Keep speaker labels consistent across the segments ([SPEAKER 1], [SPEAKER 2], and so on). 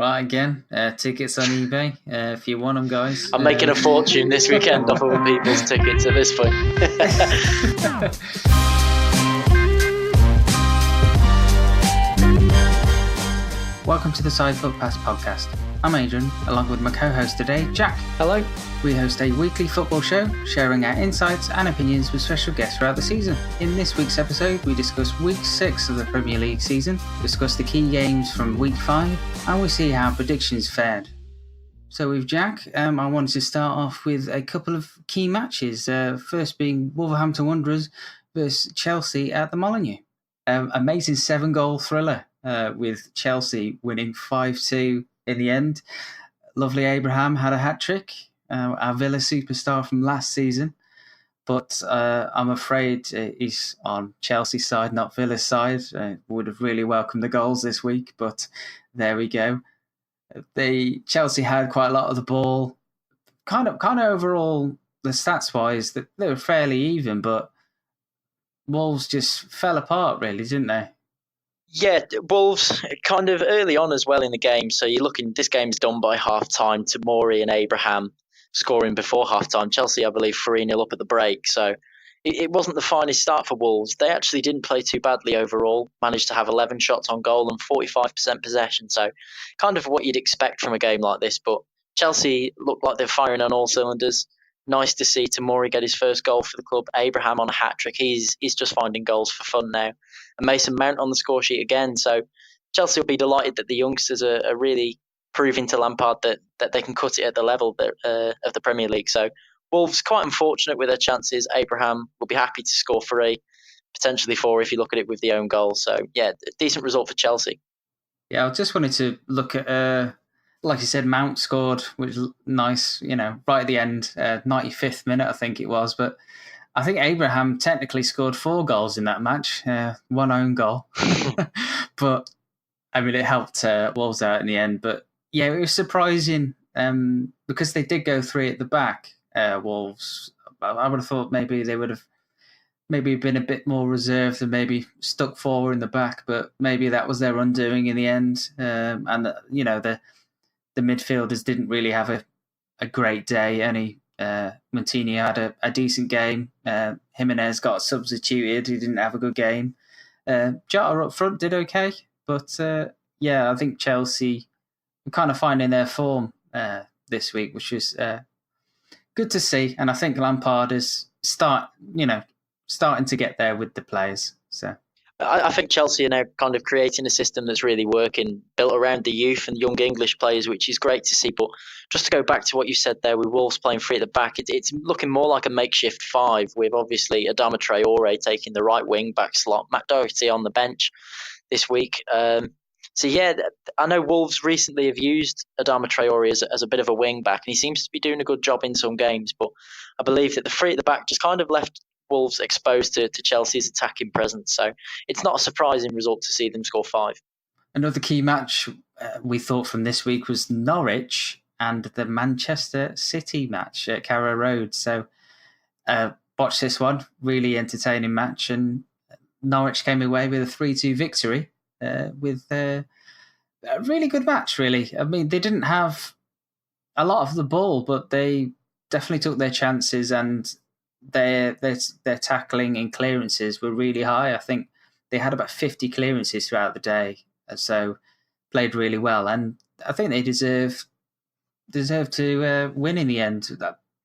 [SPEAKER 1] Right, again, tickets on eBay. If you want them, guys.
[SPEAKER 2] I'm making a fortune this weekend off other people's tickets at this point.
[SPEAKER 1] Welcome to the Side Foot Pass podcast. I'm Adrian, along with my co-host today, Jack.
[SPEAKER 2] Hello.
[SPEAKER 1] We host a weekly football show, sharing our insights and opinions with special guests throughout the season. In this week's episode, we discuss Week 6 of the Premier League season, discuss the key games from Week 5, and we see how predictions fared. So with Jack, I wanted to start off with a couple of key matches. First being Wolverhampton Wanderers versus Chelsea at the Molineux. Amazing 7-goal thriller with Chelsea winning 5-2 in the end. Lovely Abraham had a hat-trick. Our Villa superstar from last season. But I'm afraid he's on Chelsea's side, not Villa's side. Would have really welcomed the goals this week, but there we go. Chelsea had quite a lot of the ball. Kind of overall, the stats-wise, they were fairly even, but Wolves just fell apart, really, didn't they?
[SPEAKER 2] Yeah, Wolves kind of early on as well in the game. So you're looking, this game's done by half-time. Tomori and Abraham scoring before half-time. Chelsea, I believe, 3-0 up at the break. So it wasn't the finest start for Wolves. They actually didn't play too badly overall. Managed to have 11 shots on goal and 45% possession. So kind of what you'd expect from a game like this. But Chelsea looked like they're firing on all cylinders. Nice to see Tomori get his first goal for the club. Abraham on a hat-trick. He's just finding goals for fun now. And Mason Mount on the score sheet again. So Chelsea will be delighted that the youngsters are really proving to Lampard that they can cut it at the level of the Premier League. So Wolves quite unfortunate with their chances. Abraham will be happy to score 3, potentially 4 if you look at it with the own goal. So yeah, decent result for Chelsea.
[SPEAKER 1] Yeah, I just wanted to look at, like you said, Mount scored, which was nice, right at the end, 95th minute, I think it was. But I think Abraham technically scored 4 goals in that match, 1 own goal. But, I mean, it helped Wolves out in the end. But, yeah, it was surprising because they did go 3 at the back, Wolves. I would have thought maybe they would have been a bit more reserved and maybe stuck 4 in the back. But maybe that was their undoing in the end. And, the midfielders didn't really have a great day. Only Montini had a decent game. Jimenez got substituted. He didn't have a good game. Jota up front did okay. But, I think Chelsea were kind of finding their form this week, which is good to see. And I think Lampard is starting to get there with the players. So
[SPEAKER 2] I think Chelsea are now kind of creating a system that's really working, built around the youth and young English players, which is great to see. But just to go back to what you said there with Wolves playing 3 at the back, it's looking more like a makeshift 5 with obviously Adama Traore taking the right wing back slot, Matt Doherty on the bench this week. So yeah, I know Wolves recently have used Adama Traore as a bit of a wing back, and he seems to be doing a good job in some games. But I believe that the 3 at the back just kind of left Wolves exposed to Chelsea's attacking presence. So it's not a surprising result to see them score 5.
[SPEAKER 1] Another key match we thought from this week was Norwich and the Manchester City match at Carrow Road. So watch this one, really entertaining match. And Norwich came away with a 3-2 victory with a really good match, really. I mean, they didn't have a lot of the ball, but they definitely took their chances, and their tackling and clearances were really high. I think they had about 50 clearances throughout the day, so played really well. And I think they deserve to win in the end.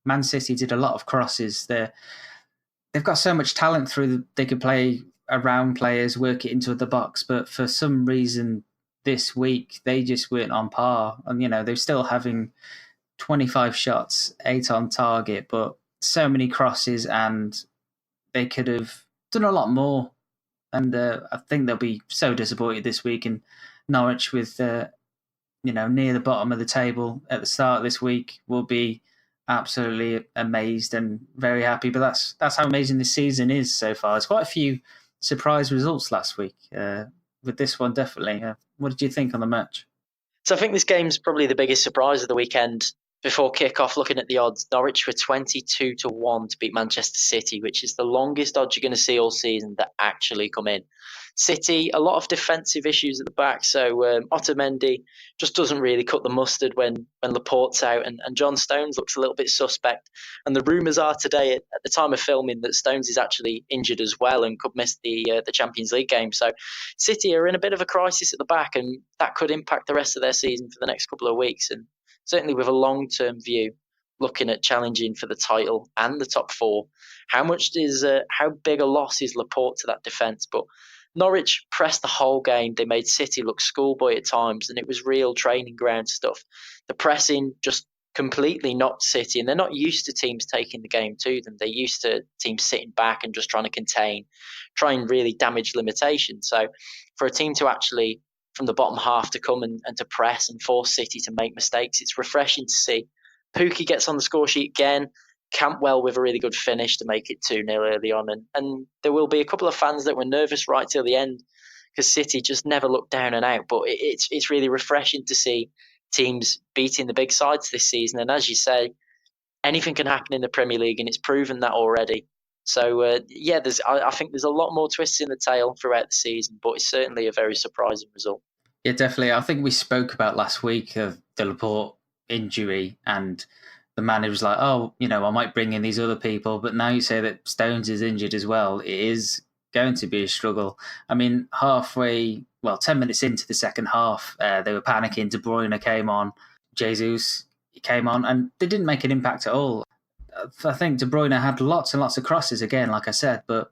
[SPEAKER 1] Man City did a lot of crosses. They've got so much talent they could play around players, work it into the box, but for some reason this week they just weren't on par. And they're still having 25 shots, 8 on target, but so many crosses, and they could have done a lot more. And I think they'll be so disappointed this week. And Norwich, with near the bottom of the table at the start of this week, will be absolutely amazed and very happy. But that's how amazing this season is so far. There's quite a few surprise results last week. With this one, definitely. What did you think on the match?
[SPEAKER 2] So I think this game's probably the biggest surprise of the weekend before kick-off, looking at the odds, Norwich were 22-1 to beat Manchester City, which is the longest odds you're going to see all season that actually come in. City, a lot of defensive issues at the back, so Otamendi just doesn't really cut the mustard when Laporte's out, and John Stones looks a little bit suspect. And the rumours are today, at the time of filming, that Stones is actually injured as well and could miss the Champions League game. So City are in a bit of a crisis at the back, and that could impact the rest of their season for the next couple of weeks. And certainly with a long-term view, looking at challenging for the title and the top four, how big a loss is Laporte to that defence? But Norwich pressed the whole game. They made City look schoolboy at times, and it was real training ground stuff. The pressing just completely knocked City, and they're not used to teams taking the game to them. They're used to teams sitting back and just trying to contain, try and really damage limitations. So for a team to actually, from the bottom half, to come and to press and force City to make mistakes, it's refreshing to see. Pukki gets on the score sheet again. Campbell with a really good finish to make it 2-0 early on. And there will be a couple of fans that were nervous right till the end because City just never looked down and out. But it's really refreshing to see teams beating the big sides this season. And as you say, anything can happen in the Premier League, and it's proven that already. So, I think there's a lot more twists in the tail throughout the season, but it's certainly a very surprising result.
[SPEAKER 1] Yeah, definitely. I think we spoke about last week of the Laporte injury and the man who was like, oh, I might bring in these other people. But now you say that Stones is injured as well. It is going to be a struggle. I mean, 10 minutes into the second half, they were panicking. De Bruyne came on. Jesus came on, and they didn't make an impact at all. I think De Bruyne had lots and lots of crosses again, like I said. But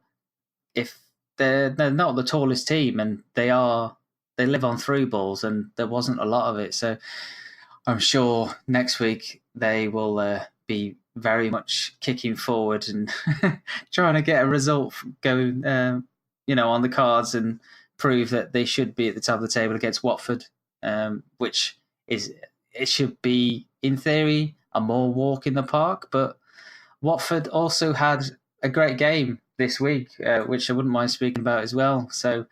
[SPEAKER 1] if they're not the tallest team, and they live on through balls, and there wasn't a lot of it. So I'm sure next week they will be very much kicking forward and trying to get a result going, on the cards and prove that they should be at the top of the table against Watford, which it should be, in theory, a more walk in the park. But Watford also had a great game this week, which I wouldn't mind speaking about as well. So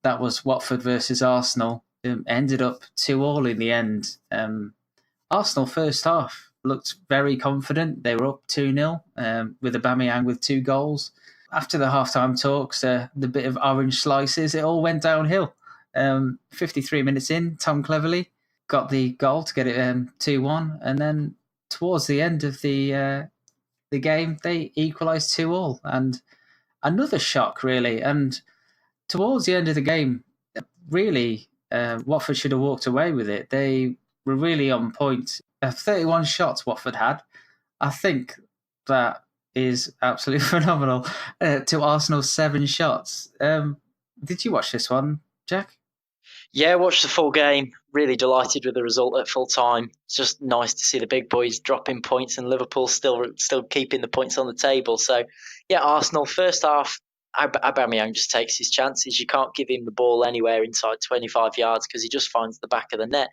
[SPEAKER 1] that was Watford versus Arsenal. Ended up 2-2 in the end. Arsenal first half looked very confident. They were up 2-0 with Aubameyang with 2 goals. After the halftime talks, the bit of orange slices, it all went downhill. 53 minutes in, Tom Cleverley got the goal to get it 2-1, and then towards the end of the game, they equalised 2-2, and another shock really. And towards the end of the game, really, Watford should have walked away with it. They were really on point. 31 shots Watford had. I think that is absolutely phenomenal. To Arsenal's 7 shots. Did you watch this one, Jack?
[SPEAKER 2] Yeah, watched the full game. Really delighted with the result at full time. It's just nice to see the big boys dropping points and Liverpool still keeping the points on the table. So, yeah, Arsenal first half, Aubameyang just takes his chances. You can't give him the ball anywhere inside 25 yards because he just finds the back of the net.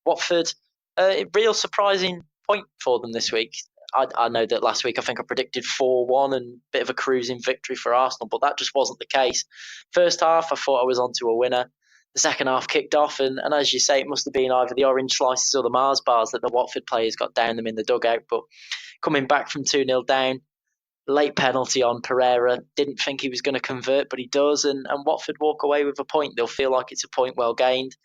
[SPEAKER 2] Watford, a real surprising point for them this week. I know that last week I think I predicted 4-1 and a bit of a cruising victory for Arsenal, but that just wasn't the case. First half, I thought I was onto a winner. The second half kicked off, and as you say, it must have been either the orange slices or the Mars bars that the Watford players got down them in the dugout. But coming back from 2-0 down, late penalty on Pereira, didn't think he was going to convert, but he does, and Watford walk away with a point. They'll feel like it's a point well gained,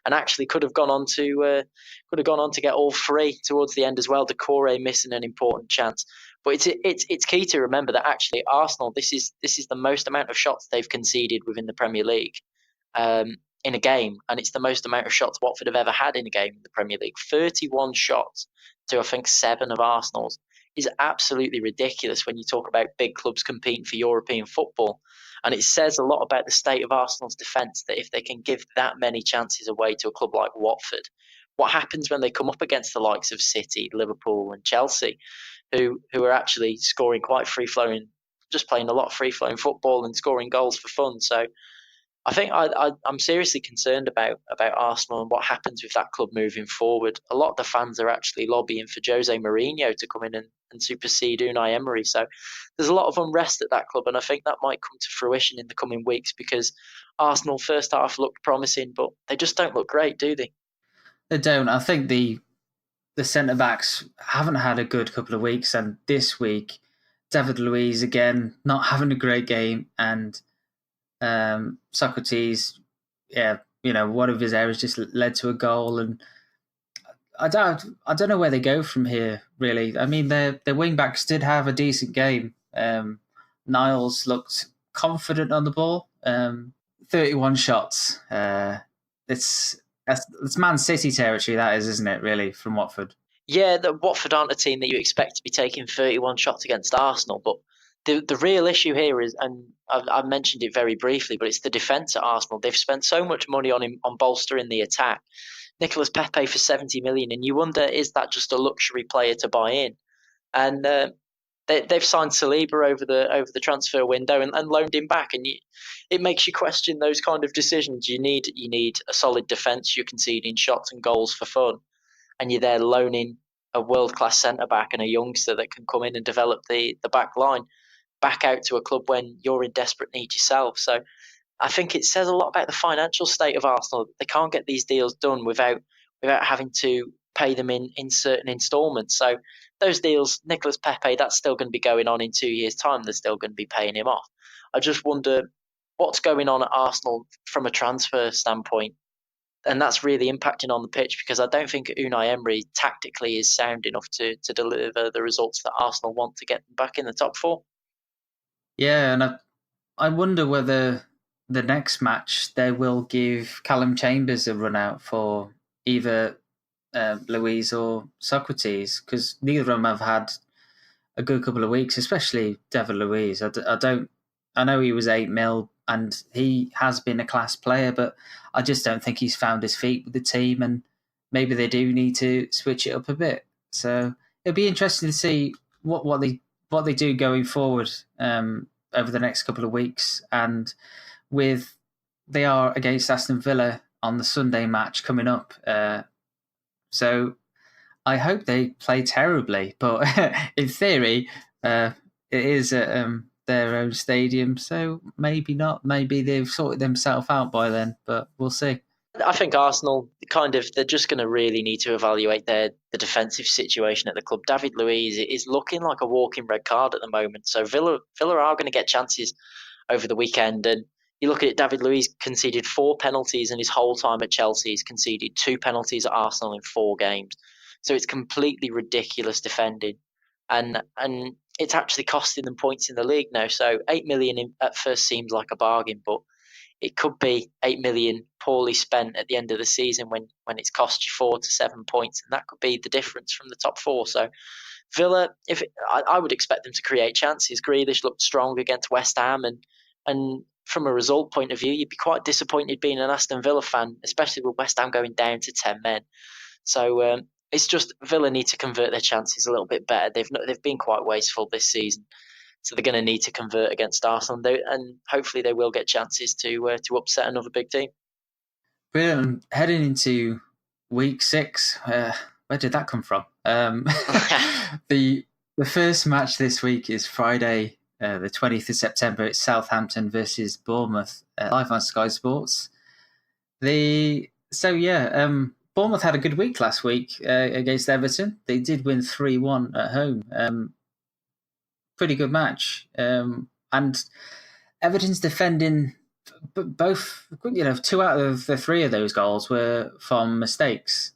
[SPEAKER 2] and actually could have gone on to get all 3 towards the end as well. Decore missing an important chance. But it's key to remember that actually Arsenal, this is the most amount of shots they've conceded within the Premier League. In a game, and it's the most amount of shots Watford have ever had in a game in the Premier League. 31 shots to, I think, 7 of Arsenal's is absolutely ridiculous when you talk about big clubs competing for European football. And it says a lot about the state of Arsenal's defence that if they can give that many chances away to a club like Watford, what happens when they come up against the likes of City, Liverpool and Chelsea, who are actually scoring quite free-flowing, just playing a lot of free-flowing football and scoring goals for fun. So I think I'm seriously concerned about Arsenal and what happens with that club moving forward. A lot of the fans are actually lobbying for Jose Mourinho to come in and supersede Unai Emery. So there's a lot of unrest at that club, and I think that might come to fruition in the coming weeks because Arsenal first half looked promising, but they just don't look great, do they?
[SPEAKER 1] They don't. I think the the centre-backs haven't had a good couple of weeks, and this week, David Luiz again, not having a great game, and Socrates, one of his errors just led to a goal, and I don't know where they go from here, really. I mean, their wing-backs did have a decent game. Niles looked confident on the ball. 31 shots. It's Man City territory, that is, isn't it, really, from Watford?
[SPEAKER 2] Yeah, the Watford aren't a team that you expect to be taking 31 shots against Arsenal, but the real issue here is, and I've mentioned it very briefly, but it's the defence at Arsenal. They've spent so much money on bolstering the attack. Nicolas Pepe for 70 million, and you wonder, is that just a luxury player to buy in? And they've signed Saliba over the transfer window and loaned him back, and it makes you question those kind of decisions. You need a solid defence. You're conceding shots and goals for fun, and you're there loaning a world class centre back and a youngster that can come in and develop the back line back out to a club when you're in desperate need yourself. So I think it says a lot about the financial state of Arsenal. They can't get these deals done without having to pay them in certain instalments. So those deals, Nicolas Pepe, that's still going to be going on in 2 years' time. They're still going to be paying him off. I just wonder what's going on at Arsenal from a transfer standpoint. And that's really impacting on the pitch, because I don't think Unai Emery tactically is sound enough to deliver the results that Arsenal want to get them back in the top four.
[SPEAKER 1] Yeah, and I wonder whether the next match they will give Callum Chambers a run out for either Luiz or Socrates, because neither of them have had a good couple of weeks, especially David Luiz. I know he was 8 mil and he has been a class player, but I just don't think he's found his feet with the team, and maybe they do need to switch it up a bit. So it'll be interesting to see what they do going forward over the next couple of weeks. And they are against Aston Villa on the Sunday match coming up. So I hope they play terribly, but in theory, it is at their own stadium, so maybe not. Maybe they've sorted themselves out by then, but we'll see.
[SPEAKER 2] I think Arsenal they're just going to really need to evaluate the defensive situation at the club. David Luiz is looking like a walking red card at the moment, so Villa are going to get chances over the weekend. And you look at it, David Luiz conceded 4 penalties in his whole time at Chelsea. He's conceded 2 penalties at Arsenal in 4 games. So it's completely ridiculous defending. And it's actually costing them points in the league now. So 8 million at first seems like a bargain, but it could be 8 million poorly spent at the end of the season when it's cost you 4 to 7 points, and that could be the difference from the top 4. So Villa, I would expect them to create chances. Grealish looked strong against West Ham, and from a result point of view, you'd be quite disappointed being an Aston Villa fan, especially with West Ham going down to 10 men. So it's just Villa need to convert their chances a little bit better. They've been quite wasteful this season. So they're going to need to convert against Arsenal, and hopefully they will get chances to upset another big team.
[SPEAKER 1] Brilliant. Heading into week 6, where did that come from? The first match this week is Friday, the 20th of September. It's Southampton versus Bournemouth, live on Sky Sports. Bournemouth had a good week last week against Everton. They did win 3-1 at home. Pretty good match. And Everton's defending, both, 2 out of the 3 of those goals were from mistakes.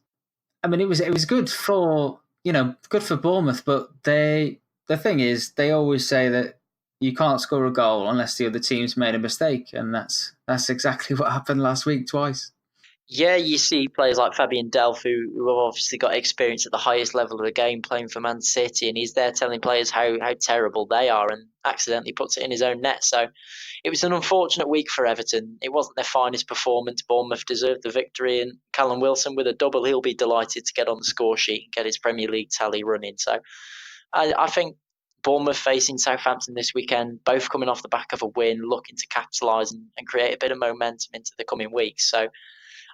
[SPEAKER 1] I mean, it was good for Bournemouth, but the thing is, they always say that you can't score a goal unless the other team's made a mistake, and that's exactly what happened last week twice.
[SPEAKER 2] Yeah, you see players like Fabian Delph, who have obviously got experience at the highest level of the game playing for Man City, and he's there telling players how terrible they are, and accidentally puts it in his own net. So it was an unfortunate week for Everton. It wasn't their finest performance. Bournemouth deserved the victory, and Callum Wilson with a double, he'll be delighted to get on the score sheet and get his Premier League tally running. So I think Bournemouth facing Southampton this weekend, both coming off the back of a win, looking to capitalise and create a bit of momentum into the coming weeks. So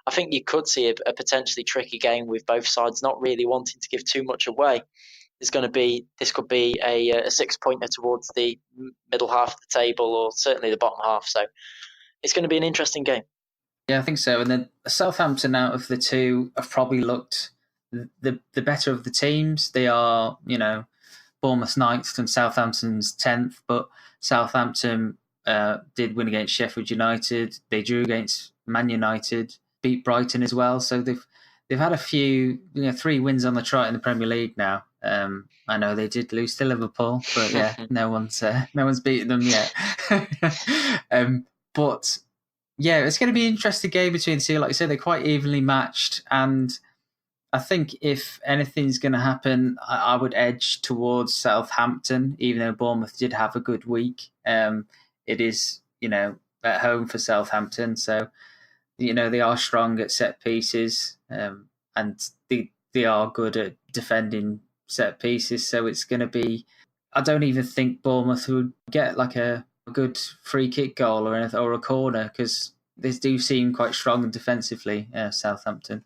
[SPEAKER 2] I think you could see a potentially tricky game with both sides not really wanting to give too much away. This could be a 6-pointer towards the middle half of the table, or certainly the bottom half. So it's going to be an interesting game.
[SPEAKER 1] Yeah, I think so. And then Southampton, out of the 2, have probably looked the better of the teams. They are, Bournemouth's ninth and Southampton's 10th, but Southampton did win against Sheffield United. They drew against Man United, beat Brighton as well. So they've had a few, 3 wins on the trot in the Premier League now. I know they did lose to Liverpool, but yeah, no one's beaten them yet. But yeah, it's going to be an interesting game between the two. Like I said, they're quite evenly matched, and I think if anything's going to happen, I would edge towards Southampton, even though Bournemouth did have a good week. It is, at home for Southampton, so they are strong at set pieces, and they are good at defending set pieces. So it's going to be. I don't even think Bournemouth would get like a good free kick goal or anything, or a corner, because they do seem quite strong defensively. Southampton.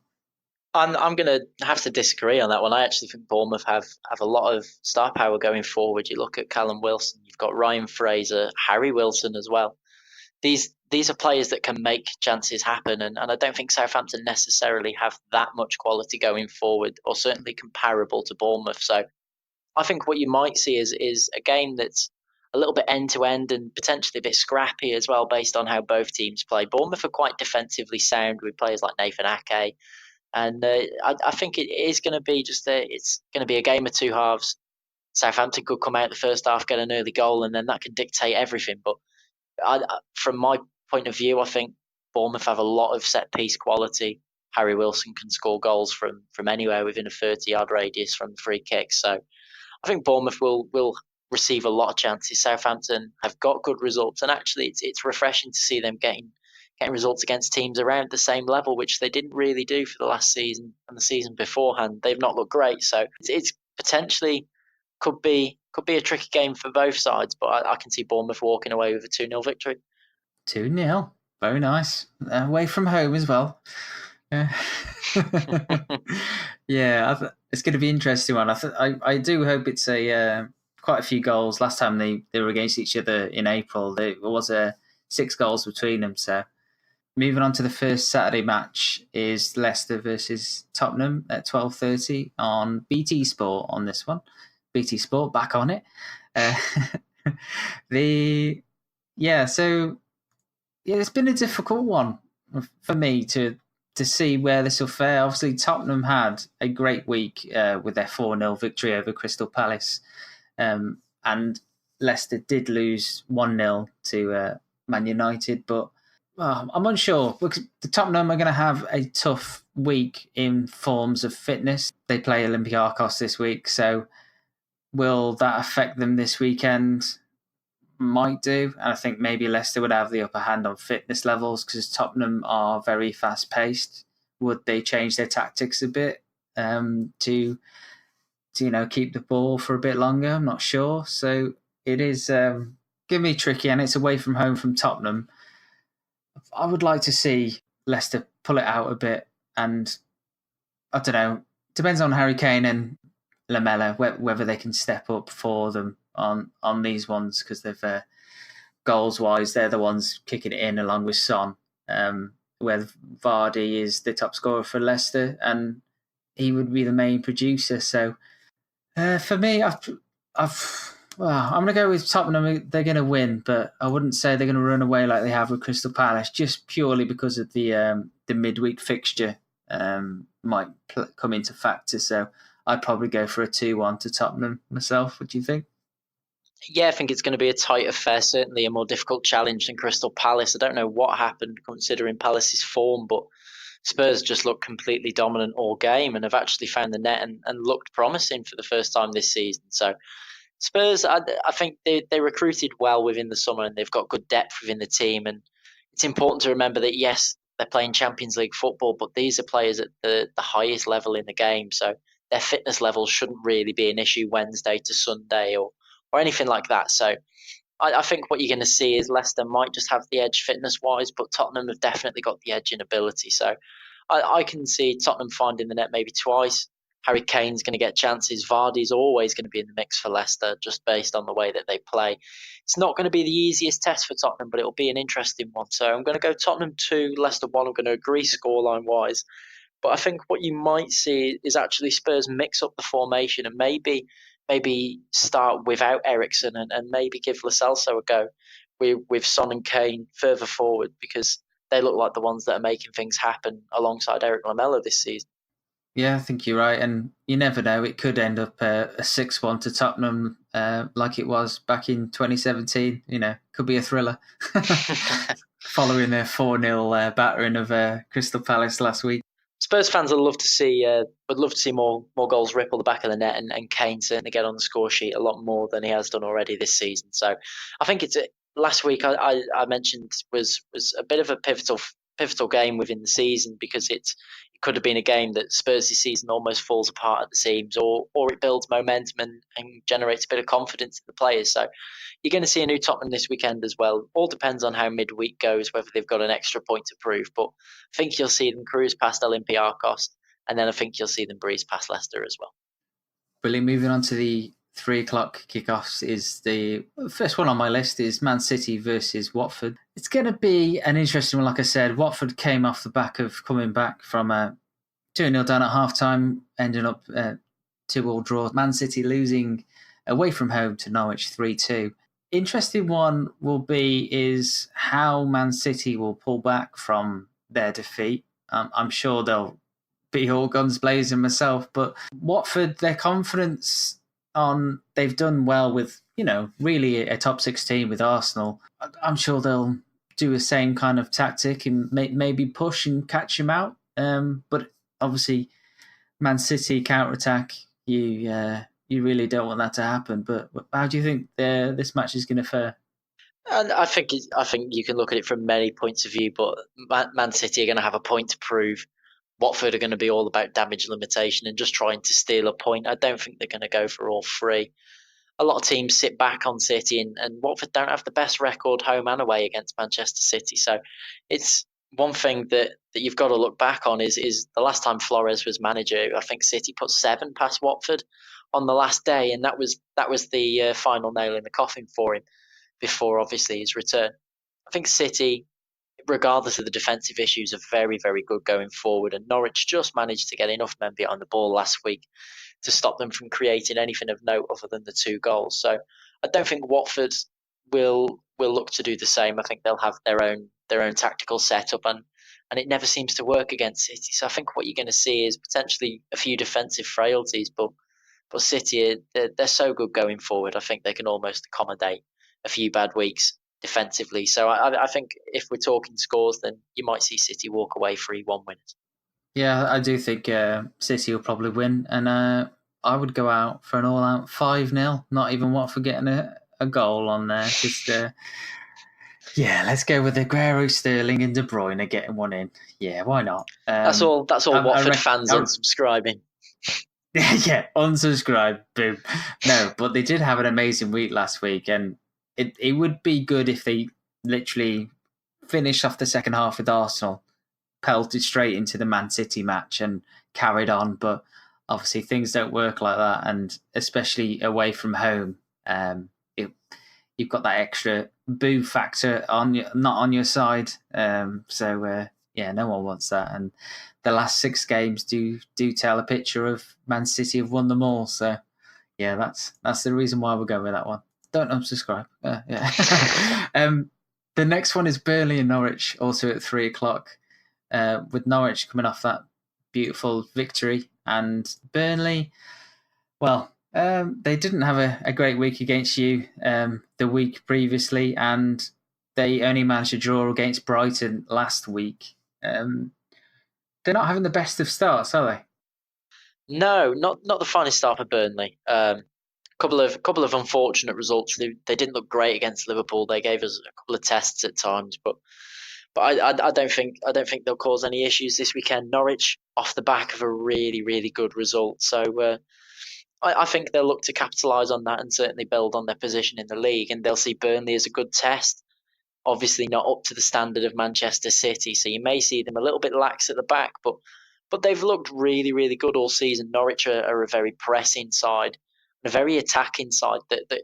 [SPEAKER 2] I'm going to have to disagree on that one. I actually think Bournemouth have a lot of star power going forward. You look at Callum Wilson, you've got Ryan Fraser, Harry Wilson as well. These are players that can make chances happen, and I don't think Southampton necessarily have that much quality going forward, or certainly comparable to Bournemouth. So I think what you might see is a game that's a little bit end-to-end and potentially a bit scrappy as well, based on how both teams play. Bournemouth are quite defensively sound with players like Nathan Ake, and I think it is going to be it's going to be a game of two halves. Southampton could come out the first half, get an early goal, and then that can dictate everything. But from my point of view, I think Bournemouth have a lot of set-piece quality. Harry Wilson can score goals from anywhere within a 30-yard radius from the free kicks. So I think Bournemouth will receive a lot of chances. Southampton have got good results, and actually it's refreshing to see them getting results against teams around the same level, which they didn't really do for the last season and the season beforehand. They've not looked great, so it's potentially could be a tricky game for both sides. But I can see Bournemouth walking away with a 2-0 victory.
[SPEAKER 1] 2-0, very nice. Away from home as well. Yeah, it's going to be an interesting one. I do hope it's quite a few goals. Last time they were against each other in April, there was 6 goals between them. So moving on to the first Saturday match is Leicester versus Tottenham at 12:30 on BT Sport. On this one, BT Sport back on it. It's been a difficult one for me to see where this will fare. Obviously, Tottenham had a great week with their 4-0 victory over Crystal Palace, and Leicester did lose 1-0 to Man United, but I'm unsure because the Tottenham are going to have a tough week in forms of fitness. They play Olympiacos this week, so will that affect them this weekend? Might do. And I think maybe Leicester would have the upper hand on fitness levels because Tottenham are very fast paced. Would they change their tactics a bit to keep the ball for a bit longer? I'm not sure. So it is going to be tricky, and it's away from home from Tottenham. I would like to see Leicester pull it out a bit, and I don't know. Depends on Harry Kane and Lamela whether they can step up for them on these ones, because they've goals wise they're the ones kicking it in along with Son, where Vardy is the top scorer for Leicester and he would be the main producer. So for me, I'm going to go with Tottenham. They're going to win, but I wouldn't say they're going to run away like they have with Crystal Palace, just purely because of the midweek fixture might come into factor. So I'd probably go for a 2-1 to Tottenham myself. What do you think?
[SPEAKER 2] Yeah, I think it's going to be a tight affair, certainly a more difficult challenge than Crystal Palace. I don't know what happened considering Palace's form, but Spurs just looked completely dominant all game and have actually found the net and looked promising for the first time this season. So Spurs, I think they recruited well within the summer and they've got good depth within the team. And it's important to remember that, yes, they're playing Champions League football, but these are players at the highest level in the game. So their fitness levels shouldn't really be an issue Wednesday to Sunday or anything like that. So I think what you're going to see is Leicester might just have the edge fitness-wise, but Tottenham have definitely got the edge in ability. So I can see Tottenham finding the net maybe twice. Harry Kane's going to get chances. Vardy's always going to be in the mix for Leicester, just based on the way that they play. It's not going to be the easiest test for Tottenham, but it'll be an interesting one. So I'm going to go Tottenham 2, Leicester 1. I'm going to agree scoreline-wise. But I think what you might see is actually Spurs mix up the formation and maybe start without Eriksen and maybe give Lo Celso a go with Son and Kane further forward, because they look like the ones that are making things happen alongside Eric Lamela this season.
[SPEAKER 1] Yeah, I think you're right, and you never know. It could end up a 6-1 to Tottenham, like it was back in 2017. Could be a thriller. Following their 4-0 battering of Crystal Palace last week.
[SPEAKER 2] Spurs fans would love to see more goals ripple the back of the net, and Kane certainly get on the score sheet a lot more than he has done already this season. So I think last week I mentioned was a bit of a pivotal game within the season, because it could have been a game that Spurs' season almost falls apart at the seams, or it builds momentum and generates a bit of confidence in the players. So you're going to see a new Tottenham this weekend as well. All depends on how midweek goes, whether they've got an extra point to prove. But I think you'll see them cruise past Olympiacos, and then I think you'll see them breeze past Leicester as well.
[SPEAKER 1] Brilliant. Moving on to the 3:00 kickoffs, is the first one on my list is Man City versus Watford. It's going to be an interesting one. Like I said, Watford came off the back of coming back from a 2-0 down at half-time, ending up 2-2 draw. Man City losing away from home to Norwich 3-2. Interesting one will be is how Man City will pull back from their defeat. I'm sure they'll be all guns blazing myself, but Watford, their confidence they've done well with, really a top 16 with Arsenal. I'm sure they'll do the same kind of tactic and maybe push and catch them out. But obviously, Man City counter-attack, you really don't want that to happen. But how do you think this match is going to fare?
[SPEAKER 2] And I think you can look at it from many points of view, but Man City are going to have a point to prove. Watford are going to be all about damage limitation and just trying to steal a point. I don't think they're going to go for all three. A lot of teams sit back on City, and Watford don't have the best record home and away against Manchester City. So it's one thing that you've got to look back on is the last time Flores was manager, I think City put 7 past Watford on the last day, and that was the final nail in the coffin for him before obviously his return. I think City, regardless of the defensive issues, are very, very good going forward, and Norwich just managed to get enough men behind the ball last week to stop them from creating anything of note other than the 2 goals. So I don't think Watford will look to do the same. I think they'll have their own tactical setup, and it never seems to work against City. So I think what you're going to see is potentially a few defensive frailties, but City, they're so good going forward. I think they can almost accommodate a few bad weeks defensively. So I think if we're talking scores, then you might see City walk away 3-1 winners.
[SPEAKER 1] Yeah, I do think City will probably win, and I would go out for an all-out 5-0. Not even Watford getting a goal on there. Just let's go with Aguero, Sterling, and De Bruyne getting one in. Yeah, why not?
[SPEAKER 2] That's all Watford fans unsubscribing.
[SPEAKER 1] Yeah, unsubscribe. Boom. No, but they did have an amazing week last week, and it would be good if they literally finished off the second half with Arsenal, pelted straight into the Man City match and carried on. But obviously things don't work like that, and especially away from home, you've got that extra boo factor not on your side. No one wants that. And the last 6 games do tell a picture of Man City have won them all. So yeah, that's the reason why we'll go with that one. Don't unsubscribe. The next one is Burnley and Norwich, also at 3:00. With Norwich coming off that beautiful victory, and Burnley, well, they didn't have a great week against you the week previously, and they only managed to draw against Brighton last week. They're not having the best of starts, are they?
[SPEAKER 2] No, not the finest start for Burnley. Couple of unfortunate results. They didn't look great against Liverpool. They gave us a couple of tests at times, but I don't think they'll cause any issues this weekend. Norwich off the back of a really, really good result, so I think they'll look to capitalise on that and certainly build on their position in the league. And they'll see Burnley as a good test. Obviously, not up to the standard of Manchester City, so you may see them a little bit lax at the back, but they've looked really, really good all season. Norwich are a very pressing side, a very attacking side that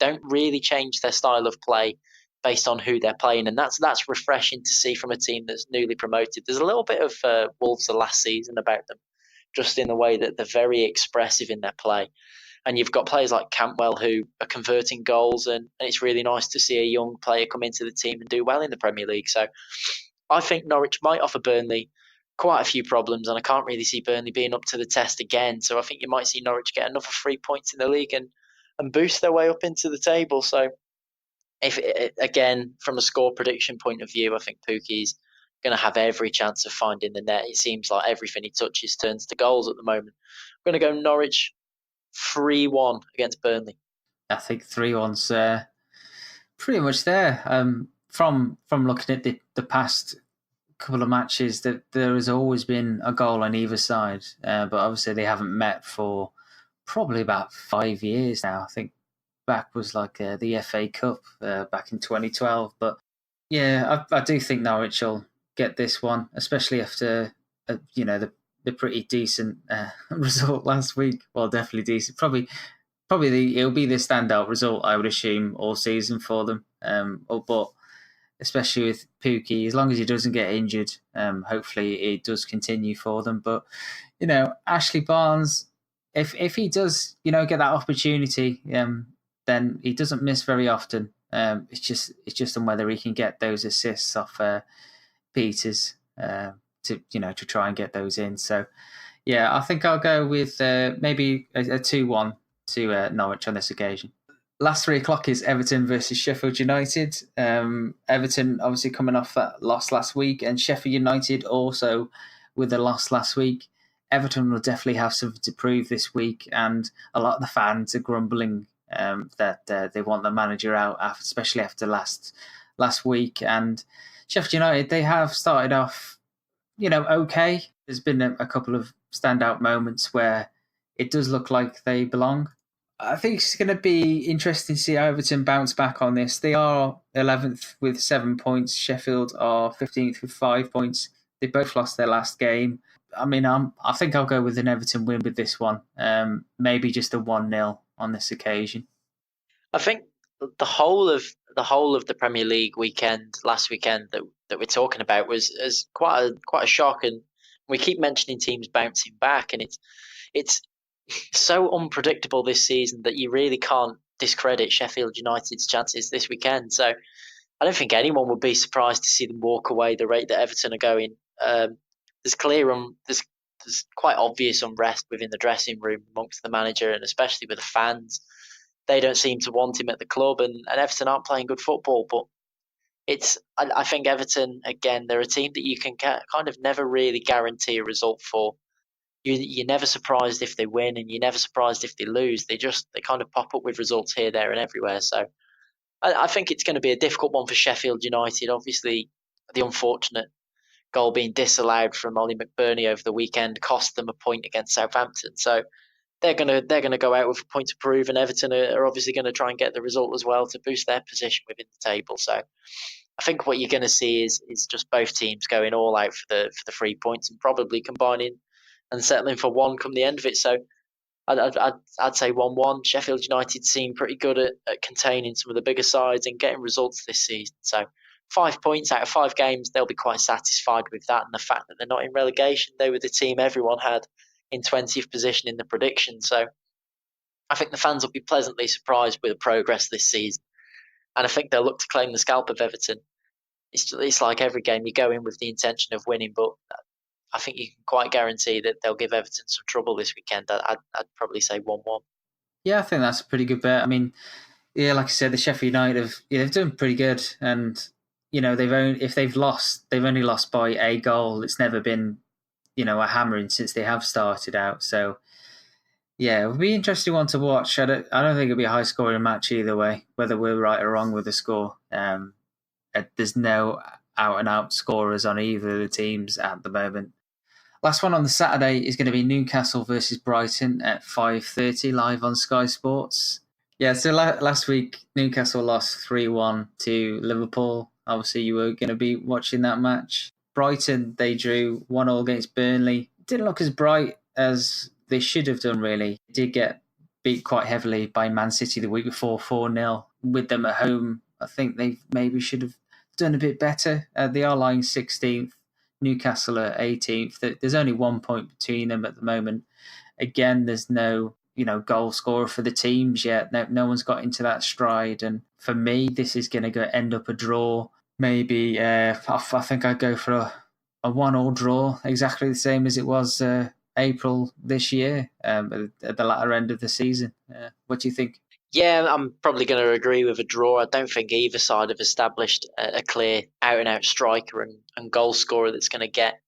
[SPEAKER 2] don't really change their style of play. based on who they're playing, and that's refreshing to see from a team that's newly promoted. There's a little bit of Wolves of last season about them, just in the way that they're very expressive in their play. And you've got players like Cantwell who are converting goals, and it's really nice to see a young player come into the team and do well in the Premier League. So I think Norwich might offer Burnley quite a few problems, and I can't really see Burnley being up to the test again. So I think you might see Norwich get another 3 points in the league and boost their way up into the table. So if again, from a score prediction point of view, I think Pukki's going to have every chance of finding the net. It seems like everything he touches turns to goals at the moment. I'm going to go Norwich 3-1 against Burnley.
[SPEAKER 1] I think 3-1's pretty much there. From looking at the past couple of matches, that there has always been a goal on either side, but obviously they haven't met for probably about 5 years now. I think back was like the FA Cup back in 2012. But yeah, I do think Norwich will get this one, especially after the pretty decent result last week. Well, definitely decent. Probably it'll be the standout result, I would assume, all season for them. But especially with Pukki, as long as he doesn't get injured, hopefully it does continue for them. But Ashley Barnes, if he does get that opportunity, then he doesn't miss very often. It's just on whether he can get those assists off Peters to try and get those in. So yeah, I think I'll go with maybe a 2-1 to Norwich on this occasion. Last 3 o'clock is Everton versus Sheffield United. Everton obviously coming off that loss last week, and Sheffield United also with a loss last week. Everton will definitely have something to prove this week, and a lot of the fans are grumbling that they want the manager out, especially after last week. And Sheffield United, they have started off, okay. There's been a couple of standout moments where it does look like they belong. I think it's going to be interesting to see how Everton bounce back on this. They are 11th with 7 points. Sheffield are 15th with 5 points. They both lost their last game. I mean, I think I'll go with an Everton win with this one. Maybe just a 1-0 on this occasion.
[SPEAKER 2] I think the whole of the Premier League weekend, last weekend that we're talking about was quite a shock, and we keep mentioning teams bouncing back, and it's so unpredictable this season that you really can't discredit Sheffield United's chances this weekend. So I don't think anyone would be surprised to see them walk away the rate that Everton are going. There's quite obvious unrest within the dressing room amongst the manager and especially with the fans. They don't seem to want him at the club, and Everton aren't playing good football. But I think Everton, again, they're a team that you can kind of never really guarantee a result for. You're never surprised if they win, and you're never surprised if they lose. They kind of pop up with results here, there, and everywhere. So I think it's going to be a difficult one for Sheffield United. Obviously, the unfortunate goal being disallowed from Ollie McBurney over the weekend cost them a point against Southampton. So they're gonna go out with a point to prove, and Everton are obviously going to try and get the result as well to boost their position within the table. So I think what you're going to see is just both teams going all out for the 3 points and probably combining and settling for one come the end of it. So I'd say 1-1. Sheffield United seem pretty good at containing some of the bigger sides and getting results this season. So 5 points out of 5 games, they'll be quite satisfied with that. And the fact that they're not in relegation, they were the team everyone had in 20th position in the prediction. So I think the fans will be pleasantly surprised with the progress this season. And I think they'll look to claim the scalp of Everton. It's like every game, you go in with the intention of winning, but I think you can quite guarantee that they'll give Everton some trouble this weekend. I'd probably say 1-1.
[SPEAKER 1] Yeah, I think that's a pretty good bet. I mean, yeah, like I said, the Sheffield United they've done pretty good, and if they've lost, they've only lost by a goal. It's never been a hammering since they have started out. So yeah, it would be an interesting one to watch. I don't think it'll be a high scoring match either way, whether we're right or wrong with the score. There's no out and out scorers on either of the teams at the moment. Last one on the Saturday is going to be Newcastle versus Brighton at 5:30 live on Sky Sports. Yeah, so last week Newcastle lost 3-1 to Liverpool. Obviously, you were going to be watching that match. Brighton, they drew 1-1 against Burnley. Didn't look as bright as they should have done, really. Did get beat quite heavily by Man City the week before, 4-0, with them at home I think they maybe should have done a bit better. They are lying 16th, Newcastle are 18th. There's only 1 point between them at the moment. Again, there's no goal scorer for the teams yet. No one's got into that stride. And for me, this is going to end up a draw. Maybe I think I'd go for a 1-1 draw, exactly the same as it was April this year, at the latter end of the season. What do you think?
[SPEAKER 2] Yeah, I'm probably going to agree with a draw. I don't think either side have established a clear out-and-out striker and goal scorer that's going to get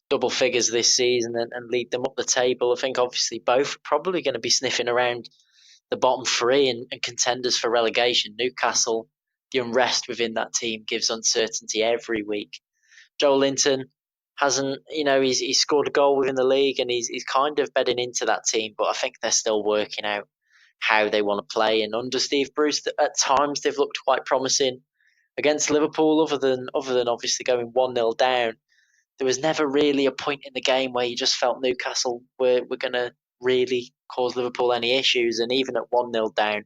[SPEAKER 2] double figures this season and lead them up the table. I think obviously both are probably going to be sniffing around the bottom three and contenders for relegation. Newcastle, the unrest within that team gives uncertainty every week. Joel Linton hasn't, he's scored a goal within the league and he's kind of bedding into that team, but I think they're still working out how they want to play. And under Steve Bruce, at times they've looked quite promising against Liverpool, other than obviously going 1-0 down. There was never really a point in the game where you just felt Newcastle were going to really cause Liverpool any issues. And even at 1-0 down,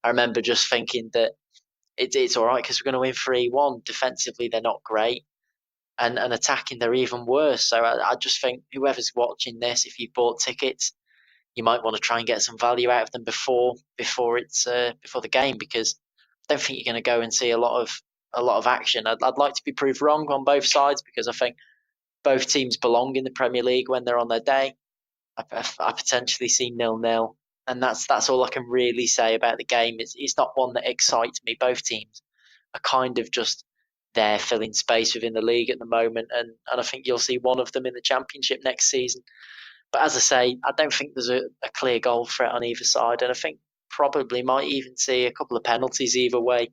[SPEAKER 2] I remember just thinking that it's all right because we're going to win 3-1. Defensively, they're not great. And attacking, they're even worse. So I just think whoever's watching this, if you've bought tickets, you might want to try and get some value out of them before the game, because I don't think you're going to go and see a lot of action. I'd like to be proved wrong on both sides, because I think both teams belong in the Premier League when they're on their day. I potentially see 0-0, and that's all I can really say about the game. It's not one that excites me. Both teams are kind of just there filling space within the league at the moment, and I think you'll see one of them in the Championship next season. But as I say, I don't think there's a clear goal threat on either side, and I think probably might even see a couple of penalties either way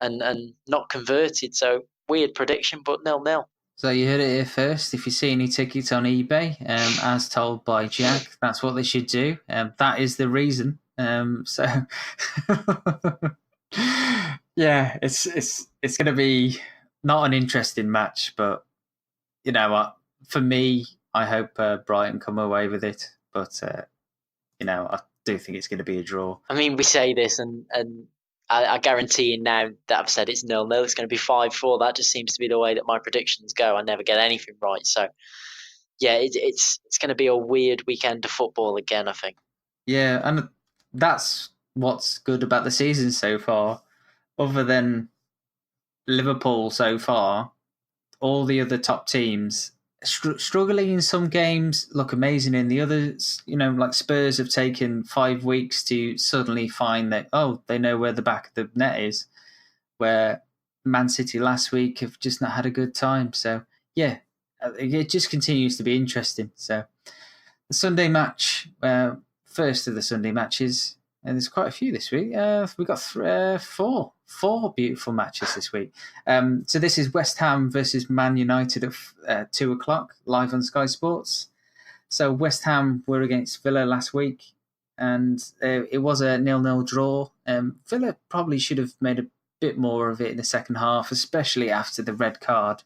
[SPEAKER 2] and not converted. So weird prediction, but 0-0.
[SPEAKER 1] So you heard it here first. If you see any tickets on eBay, as told by Jack, that's what they should do. That is the reason. So yeah, it's going to be not an interesting match, but you know what? For me, I hope Brighton come away with it, but I do think it's going to be a draw.
[SPEAKER 2] I mean, we say this, and I guarantee you now that I've said it's 0-0, it's going to be 5-4. That just seems to be the way that my predictions go. I never get anything right. So, yeah, it's going to be a weird weekend of football again, I think.
[SPEAKER 1] Yeah, and that's what's good about the season so far. Other than Liverpool so far, all the other top teams struggling in some games, look amazing in the others. Like Spurs have taken 5 weeks to suddenly find that, they know where the back of the net is, where Man City last week have just not had a good time. So, yeah, it just continues to be interesting. So, the Sunday match, first of the Sunday matches, and there's quite a few this week. We've got four beautiful matches this week. So this is West Ham versus Man United at 2 o'clock, live on Sky Sports. So West Ham were against Villa last week, and it was a 0-0 draw. Villa probably should have made a bit more of it in the second half, especially after the red card.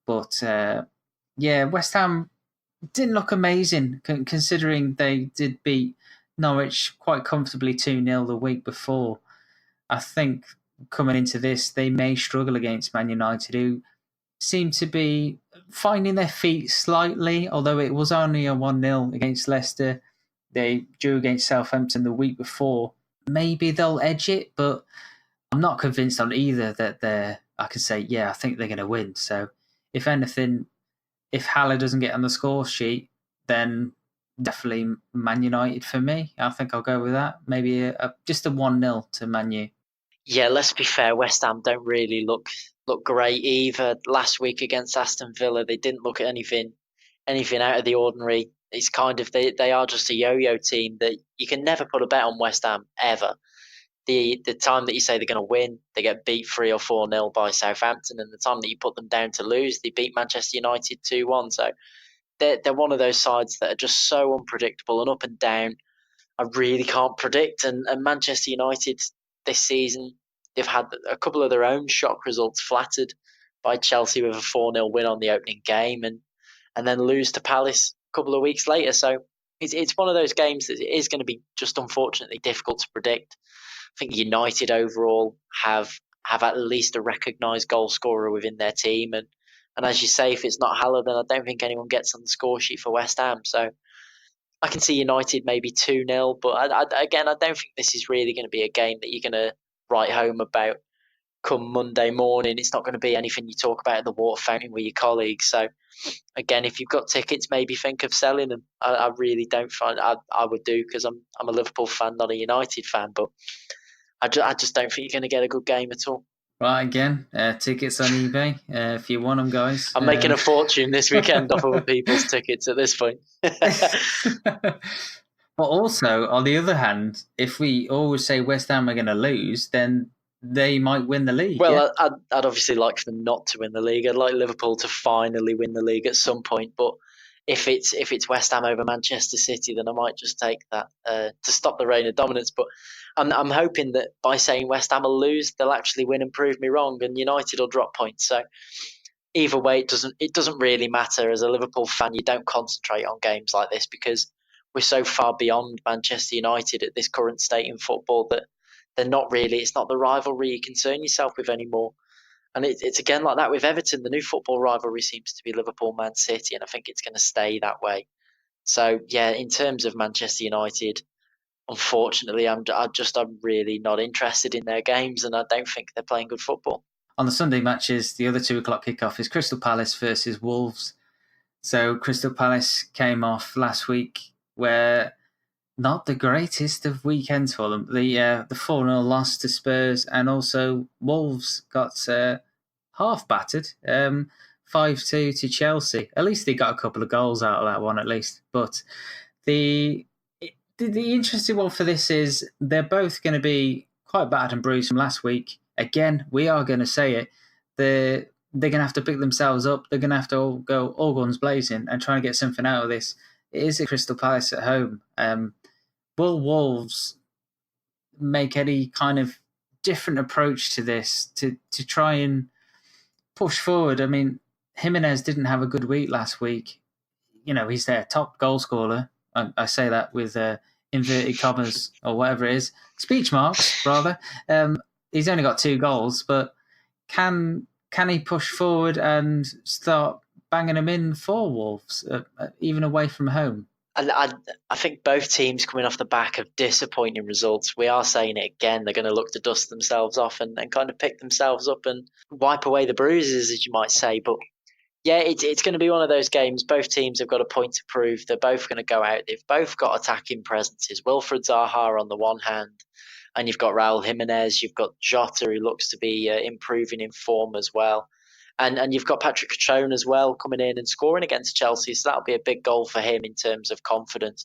[SPEAKER 1] But West Ham didn't look amazing, considering they did beat Norwich quite comfortably 2-0 the week before. I think coming into this, they may struggle against Man United, who seem to be finding their feet slightly, although it was only a 1-0 against Leicester. They drew against Southampton the week before. Maybe they'll edge it, but I'm not convinced on either that I can say, I think they're going to win. So if anything, if Haller doesn't get on the score sheet, then definitely Man United for me. I think I'll go with that. Maybe just a 1-0 to Man U.
[SPEAKER 2] Yeah, let's be fair. West Ham don't really look great either. Last week against Aston Villa, they didn't look at anything out of the ordinary. It's kind of they are just a yo-yo team that you can never put a bet on West Ham ever. The time that you say they're going to win, they get beat 3 or 4-0 by Southampton, and the time that you put them down to lose, they beat Manchester United 2-1. So they're one of those sides that are just so unpredictable and up and down. I really can't predict. And Manchester United this season, they've had a couple of their own shock results flattered by Chelsea with a 4-0 win on the opening game and then lose to Palace a couple of weeks later. So it's one of those games that is going to be just unfortunately difficult to predict. I think United overall have have at least a recognised goal scorer within their team. And as you say, if it's not Haller, then I don't think anyone gets on the score sheet for West Ham. So I can see United maybe 2-0, but again, I don't think this is really going to be a game that you're going to write home about come Monday morning. It's not going to be anything you talk about at the water fountain with your colleagues. So again, if you've got tickets, maybe think of selling them. I really don't find I would do, because I'm a Liverpool fan, not a United fan, but I just don't think you're going to get a good game at all.
[SPEAKER 1] Right, again, tickets on eBay if you want them, guys.
[SPEAKER 2] I'm making a fortune this weekend off of people's tickets at this point.
[SPEAKER 1] But also, on the other hand, if we always say West Ham are going to lose, then they might win the league.
[SPEAKER 2] Well, yeah? I'd obviously like for them not to win the league. I'd like Liverpool to finally win the league at some point. But if it's West Ham over Manchester City, then I might just take that to stop the reign of dominance. But I'm hoping that by saying West Ham will lose, they'll actually win and prove me wrong, and United will drop points. So either way, it doesn't really matter. As a Liverpool fan, you don't concentrate on games like this because we're so far beyond Manchester United at this current state in football that they're not really. It's not the rivalry you concern yourself with anymore. And it's again like that with Everton. The new football rivalry seems to be Liverpool-Man City, and I think it's going to stay that way. So yeah, in terms of Manchester United, unfortunately, I'm really not interested in their games, and I don't think they're playing good football.
[SPEAKER 1] On the Sunday matches, the other 2:00 kickoff is Crystal Palace versus Wolves. So Crystal Palace came off last week where not the greatest of weekends for them. The 4-0 loss to Spurs, and also Wolves got half battered, 5-2 to Chelsea. At least they got a couple of goals out of that one, at least. But the interesting one for this is they're both going to be quite battered and bruised from last week. Again, we are going to say it. They're going to have to pick themselves up. They're going to have to go all guns blazing and try and get something out of this. It is a Crystal Palace at home. Will Wolves make any kind of different approach to this to try and push forward? I mean, Jimenez didn't have a good week last week. You know, he's their top goal scorer. I say that with inverted commas or whatever it is. Speech marks, rather. He's only got 2 goals, but can he push forward and start banging them in for Wolves, even away from home?
[SPEAKER 2] I think both teams coming off the back of disappointing results. We are saying it again. They're going to look to dust themselves off and kind of pick themselves up and wipe away the bruises, as you might say. But yeah, it's going to be one of those games. Both teams have got a point to prove. They're both going to go out. They've both got attacking presences. Wilfried Zaha on the one hand, and you've got Raul Jimenez. You've got Jota, who looks to be improving in form as well. And you've got Patrick Cachone as well coming in and scoring against Chelsea. So that'll be a big goal for him in terms of confidence.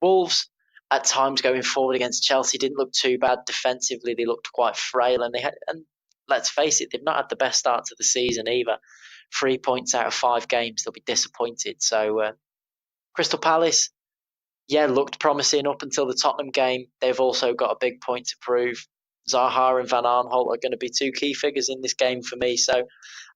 [SPEAKER 2] Wolves, at times going forward against Chelsea, didn't look too bad defensively. They looked quite frail. And let's face it, they've not had the best start to the season either. 3 points out of 5 games, they'll be disappointed. So Crystal Palace, yeah, looked promising up until the Tottenham game. They've also got a big point to prove. Zaha and Van Aanholt are going to be 2 key figures in this game for me. So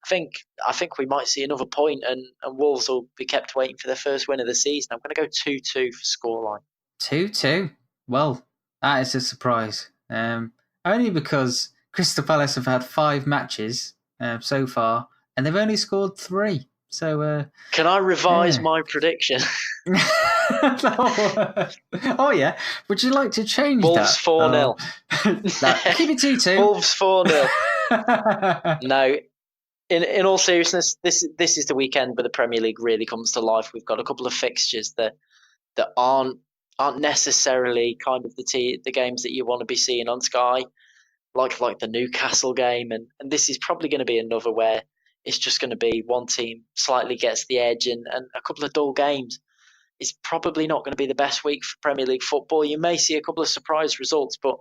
[SPEAKER 2] I think we might see another point, and Wolves will be kept waiting for their first win of the season. I'm going to go 2-2 for scoreline.
[SPEAKER 1] 2-2? Well, that is a surprise. Only because Crystal Palace have had 5 matches so far, and they've only scored 3. So
[SPEAKER 2] can I revise my prediction?
[SPEAKER 1] Oh yeah, would you like to change
[SPEAKER 2] Wolves
[SPEAKER 1] that?
[SPEAKER 2] 4-0.
[SPEAKER 1] No, keep it 2-2.
[SPEAKER 2] Wolves 4-0. No, in all seriousness, this is the weekend where the Premier League really comes to life. We've got a couple of fixtures that aren't necessarily kind of the games that you want to be seeing on Sky, like the Newcastle game, and this is probably going to be another where it's just going to be one team slightly gets the edge and a couple of dull games. It's probably not going to be the best week for Premier League football. You may see a couple of surprise results, but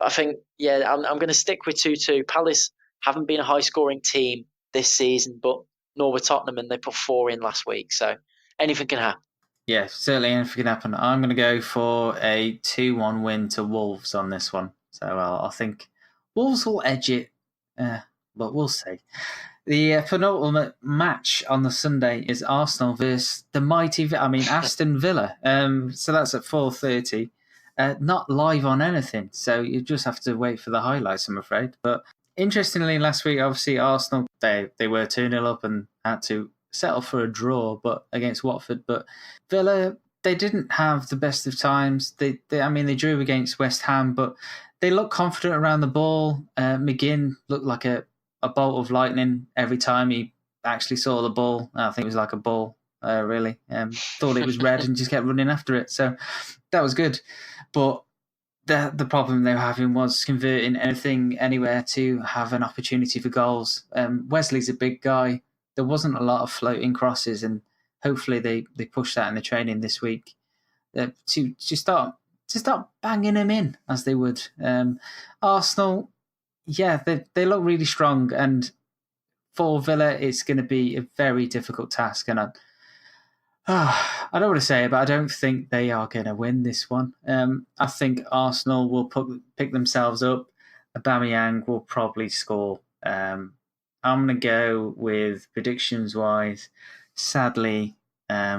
[SPEAKER 2] I think, yeah, I'm going to stick with 2-2. Palace haven't been a high-scoring team this season, but nor were Tottenham, and they put 4 in last week. So anything can happen.
[SPEAKER 1] Yeah, certainly anything can happen. I'm going to go for a 2-1 win to Wolves on this one. So I think Wolves will edge it, but we'll see. The penultimate match on the Sunday is Arsenal versus the Aston Villa. So that's at 4:30. Not live on anything, so you just have to wait for the highlights, I'm afraid. But Interestingly, last week, obviously, Arsenal, they were 2-0 up and had to settle for a draw but against Watford. But Villa, they didn't have the best of times. I mean, they drew against West Ham, but they looked confident around the ball. McGinn looked like a bolt of lightning every time he actually saw the ball. I think it was like a ball, really. Thought it was red and just kept running after it. So that was good. But the problem they were having was converting anything anywhere to have an opportunity for goals. Wesley's a big guy. There wasn't a lot of floating crosses, and hopefully they push that in the training this week to start banging them in as they would. Arsenal, yeah, they look really strong, and for Villa, it's going to be a very difficult task. And I don't want to say it, but I don't think they are going to win this one. I think Arsenal will pick themselves up. Aubameyang will probably score. I'm going to go with predictions wise. Sadly, a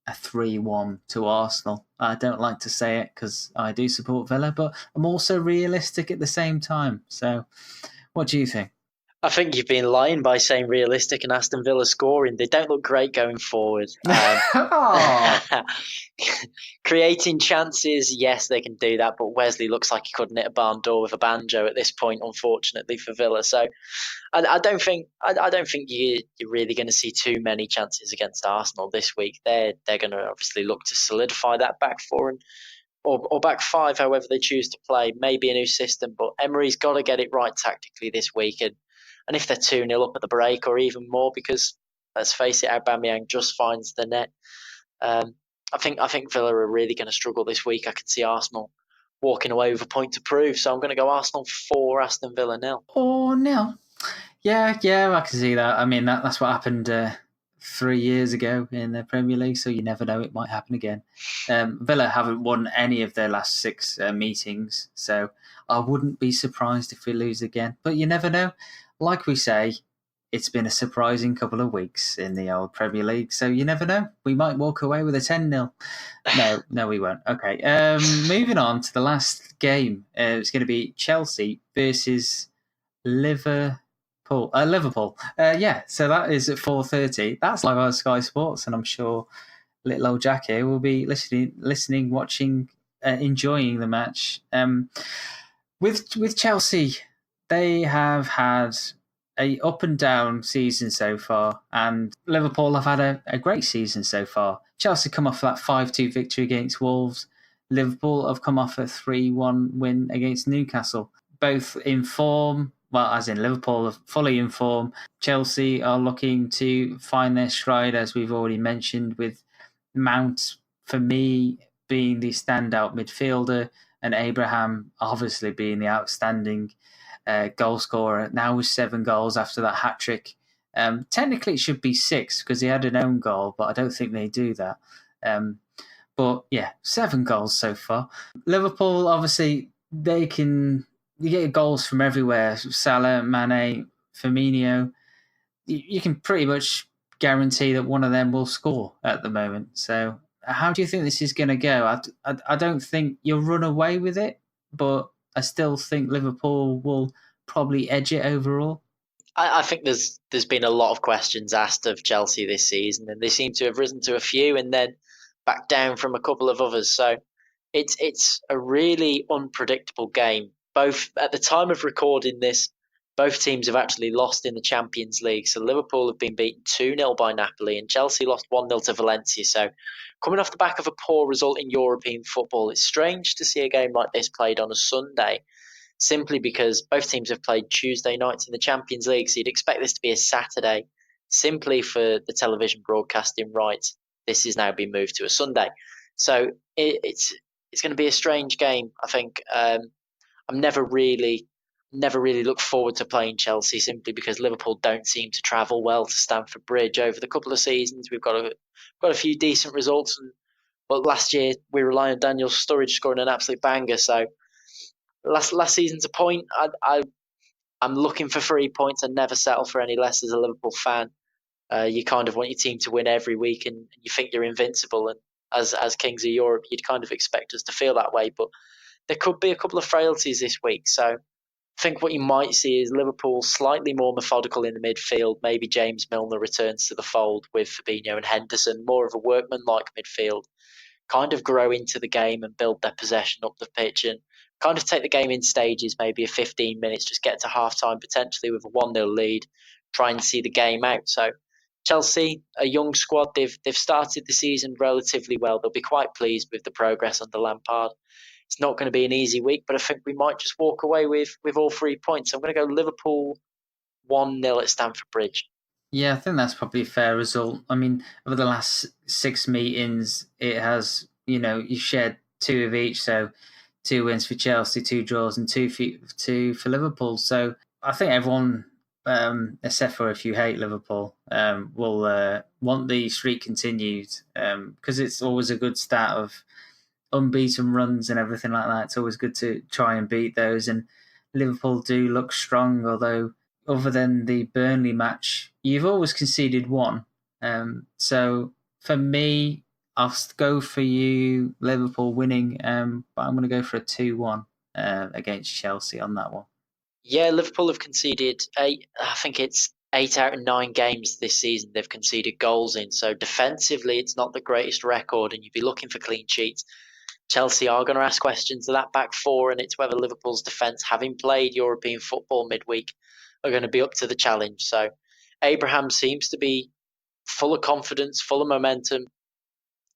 [SPEAKER 1] 3-1 to Arsenal. I don't like to say it because I do support Villa, but I'm also realistic at the same time. So, what do you think?
[SPEAKER 2] I think you've been lying by saying realistic and Aston Villa scoring. They don't look great going forward.
[SPEAKER 1] Oh.
[SPEAKER 2] Creating chances, yes, they can do that, but Wesley looks like he couldn't hit a barn door with a banjo at this point, unfortunately for Villa. So I don't think you're really going to see too many chances against Arsenal this week. They're going to obviously look to solidify that back four or back five, however they choose to play. Maybe a new system, but Emery's got to get it right tactically this week. And if they're 2-0 up at the break or even more, because let's face it, Aubameyang just finds the net. I think Villa are really going to struggle this week. I can see Arsenal walking away with a point to prove. So I'm going to go Arsenal 4, Aston Villa 0.
[SPEAKER 1] Oh, nil. Yeah, I can see that. I mean, that's what happened 3 years ago in the Premier League, so you never know, it might happen again. Villa haven't won any of their last 6 meetings, so I wouldn't be surprised if we lose again. But you never know. Like we say, it's been a surprising couple of weeks in the old Premier League, so you never know. We might walk away with a 10-0. No, we won't. Okay, moving on to the last game. It's going to be Chelsea versus Liverpool. So that is at 4:30. That's live on Sky Sports, and I'm sure little old Jack here will be listening, watching, enjoying the match. With Chelsea, they have had a up and down season so far, and Liverpool have had a great season so far. Chelsea come off that 5-2 victory against Wolves. Liverpool have come off a 3-1 win against Newcastle. Both in form, well, as in Liverpool are fully in form. Chelsea are looking to find their stride, as we've already mentioned, with Mount, for me, being the standout midfielder, and Abraham obviously being the outstanding goal scorer, now with 7 goals after that hat-trick. Technically, it should be 6 because he had an own goal, but I don't think they do that. But yeah, 7 goals so far. Liverpool, obviously, you get goals from everywhere. Salah, Mane, Firmino. You can pretty much guarantee that one of them will score at the moment. So how do you think this is going to go? I don't think you'll run away with it, but I still think Liverpool will probably edge it overall.
[SPEAKER 2] I think there's been a lot of questions asked of Chelsea this season, and they seem to have risen to a few and then back down from a couple of others. So it's a really unpredictable game. Both at the time of recording this, both teams have actually lost in the Champions League. So Liverpool have been beaten 2-0 by Napoli, and Chelsea lost 1-0 to Valencia. So coming off the back of a poor result in European football, it's strange to see a game like this played on a Sunday, simply because both teams have played Tuesday nights in the Champions League. So you'd expect this to be a Saturday, simply for the television broadcasting rights. This has now been moved to a Sunday. So it's going to be a strange game. I think I'm never really looked forward to playing Chelsea, simply because Liverpool don't seem to travel well to Stamford Bridge. Over the couple of seasons, we've got a few decent results, but last year we rely on Daniel Sturridge scoring an absolute banger. So last season's a point. I'm looking for 3 points and never settle for any less as a Liverpool fan. You kind of want your team to win every week, and you think you're invincible. And as kings of Europe, you'd kind of expect us to feel that way. But there could be a couple of frailties this week. So I think what you might see is Liverpool slightly more methodical in the midfield. Maybe James Milner returns to the fold with Fabinho and Henderson, more of a workman-like midfield. Kind of grow into the game and build their possession up the pitch and kind of take the game in stages, maybe a 15 minutes, just get to half-time potentially with a 1-0 lead, try and see the game out. So Chelsea, a young squad, they've started the season relatively well. They'll be quite pleased with the progress under Lampard. It's not going to be an easy week, but I think we might just walk away with all 3 points. I'm going to go Liverpool 1-0 at Stamford Bridge.
[SPEAKER 1] Yeah, I think that's probably a fair result. I mean, over the last 6 meetings, it has, you shared 2 of each. So 2 wins for Chelsea, 2 draws, and 2 for Liverpool. So I think everyone, except for if you hate Liverpool, will want the streak continued because it's always a good start of unbeaten runs and everything like that. It's always good to try and beat those. And Liverpool do look strong, although other than the Burnley match, you've always conceded 1. So for me, I'll go for you, Liverpool winning, but I'm going to go for a 2-1 against Chelsea on that one.
[SPEAKER 2] Yeah, Liverpool have conceded 8. I think it's 8 out of 9 games this season they've conceded goals in. So defensively, it's not the greatest record, and you'd be looking for clean sheets. Chelsea are going to ask questions of that back 4, and it's whether Liverpool's defence, having played European football midweek, are going to be up to the challenge. So Abraham seems to be full of confidence, full of momentum,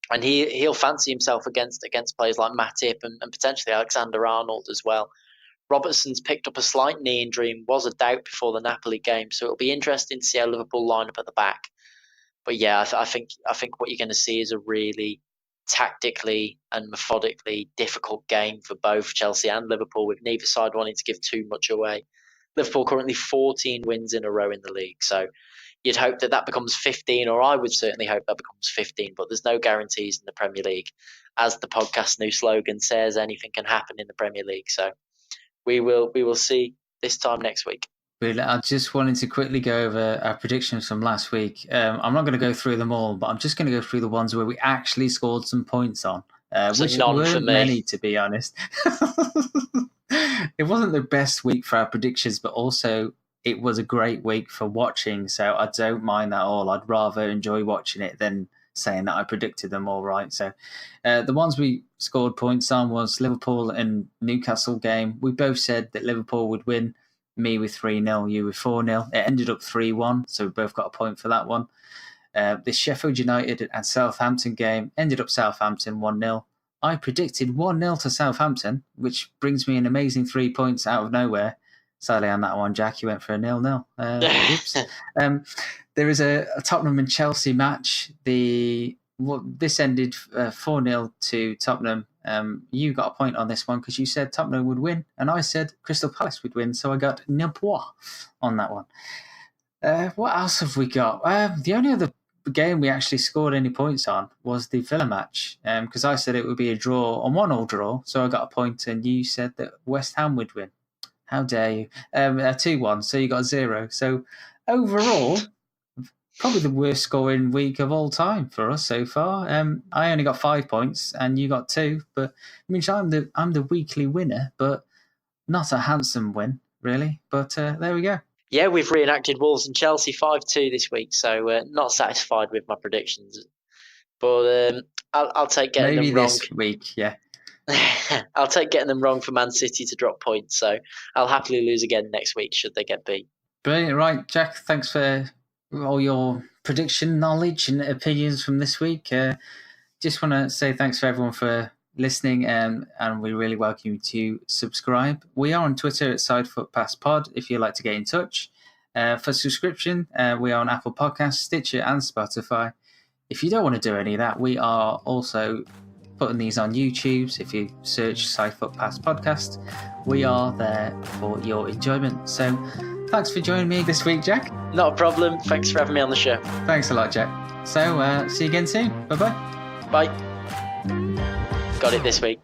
[SPEAKER 2] and he'll fancy himself against players like Matip and potentially Alexander-Arnold as well. Robertson's picked up a slight knee injury and was a doubt before the Napoli game, so it'll be interesting to see how Liverpool line up at the back. But yeah, I think what you're going to see is a really tactically and methodically difficult game for both Chelsea and Liverpool, with neither side wanting to give too much away. Liverpool currently 14 wins in a row in the league, so you'd hope that becomes 15, or I would certainly hope that becomes 15, but there's no guarantees in the Premier League. As the podcast's new slogan says, anything can happen in the Premier League, so we will see this time next week.
[SPEAKER 1] I just wanted to quickly go over our predictions from last week. I'm not going to go through them all, but I'm just going to go through the ones where we actually scored some points on, which weren't many, to be honest. It wasn't the best week for our predictions, but also it was a great week for watching, so I don't mind that at all. I'd rather enjoy watching it than saying that I predicted them all right. So the ones we scored points on was Liverpool and Newcastle game. We both said that Liverpool would win. Me with 3-0, you with 4-0. It ended up 3-1, so we both got a point for that one. The Sheffield United and Southampton game ended up Southampton 1-0. I predicted 1-0 to Southampton, which brings me an amazing 3 points out of nowhere. Sadly, on that one, Jack, you went for a 0-0. Oops. There is a Tottenham and Chelsea match. This ended 4-0 to Tottenham. You got a point on this one because you said Tottenham would win, and I said Crystal Palace would win, so I got nil point on that one. What else have we got? The only other game we actually scored any points on was the Villa match, because I said it would be a draw, a 1-1 draw, so I got a point, and you said that West Ham would win. How dare you? 2-1, so you got 0. So overall, probably the worst scoring week of all time for us so far. I only got 5 points and you got 2, but I mean, I'm the weekly winner, but not a handsome win, really. But there we go.
[SPEAKER 2] Yeah, we've reenacted Wolves and Chelsea 5-2 this week, so not satisfied with my predictions. But I'll take getting
[SPEAKER 1] maybe
[SPEAKER 2] them wrong.
[SPEAKER 1] This week, yeah.
[SPEAKER 2] I'll take getting them wrong for Man City to drop points, so I'll happily lose again next week should they get beat.
[SPEAKER 1] Brilliant. Right, Jack, thanks for all your prediction knowledge and opinions from this week. Just want to say thanks for everyone for listening, and we really welcome you to subscribe. We are on Twitter at SideFootPassPod if you'd like to get in touch. For subscription, we are on Apple Podcasts, Stitcher and Spotify. If you don't want to do any of that, we are also putting these on YouTube. So if you search SideFootPass Podcast, we are there for your enjoyment. So thanks for joining me this week, Jack.
[SPEAKER 2] Not a problem. Thanks for having me on the show.
[SPEAKER 1] Thanks a lot, Jack. So see you again soon. Bye-bye.
[SPEAKER 2] Bye. Got it this week.